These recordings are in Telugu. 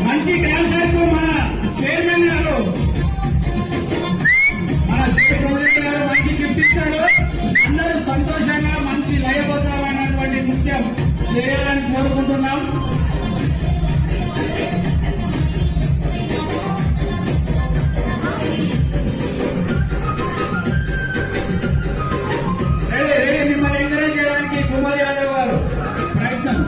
మంచి డాన్సర్స్ మన చైర్మన్ గారు మంచి గిఫ్ట్ ఇచ్చారు. అందరూ సంతోషంగా మంచి లయబద్ధమైనటువంటి నృత్యం చేయాలని కోరుకుంటున్నాం. మిమ్మల్ని ఎంకరేజ్ చేయడానికి కుమార్ యాదవ్ గారు ప్రయత్నం.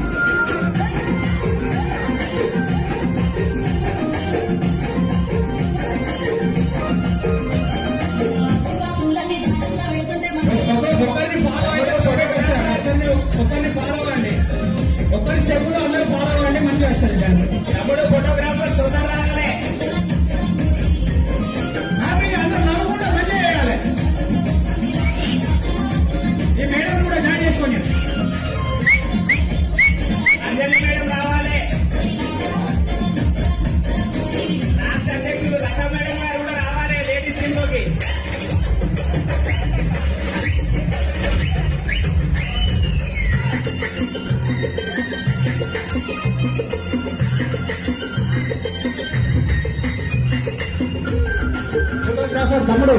ఒక్కరిని ఫాలో అవ్వండి, ఒక్కరి స్టెప్ లో అందరూ ఫాలో అవ్వండి, మంచిగా వస్తుంది. ఎప్పుడు ఫోటోగ్రాఫర్స్ తొందర రాగాలి, హ్యాపీగా అందరూ నవ్వుకుంటా మంచిగా చేయాలి. ఈ మేడం కూడా జాయిన్ చేసుకోండి, అంజలి మేడం రావాలి, రాష్ట్ర అధ్యక్షులు లతా మేడం గారు కూడా రావాలి లేడీస్ టీమ్ లోకి. ఫోటోగ్రాఫర్ తమ్ముడు